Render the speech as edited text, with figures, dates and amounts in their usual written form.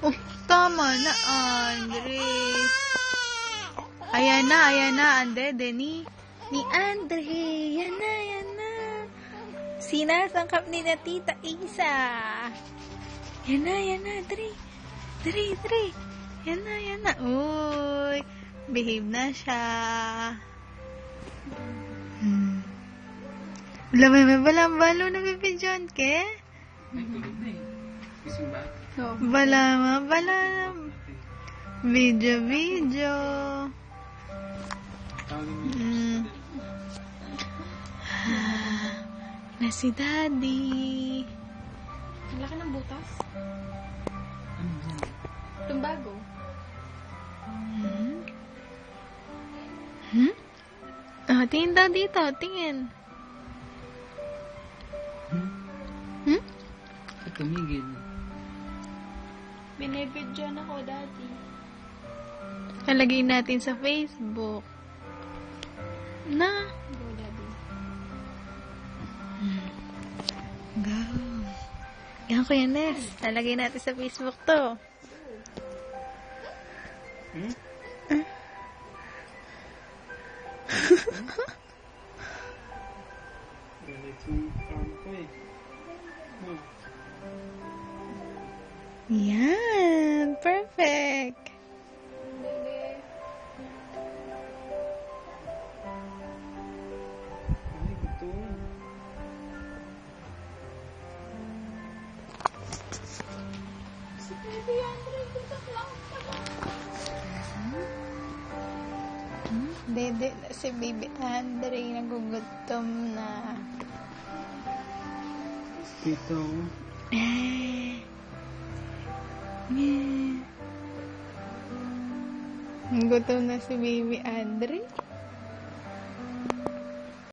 Oh, tama na, Andre. Ayan na, Andre, ni Andre. Yan na. Sinasangkap ni na Tita Isa. Yan na, Dre. Yan na. Uy, behave na siya. Wala, may balang-balo na bibidyon, ke? Bala. Video. Na si Daddy. Ang laki ng butas. Itong bago. Tingin daw dito. Tingin. Tumigil. Binibidyon ako, Daddy. Halagay natin sa Facebook. Na. Go, Daddy. Go. Yan ko yan, Nes. Lalagay natin sa Facebook to. Yan. Perfect. Dede na si Baby Andre, nagugutom na. Ito. Nagugutom na si Baby Andre.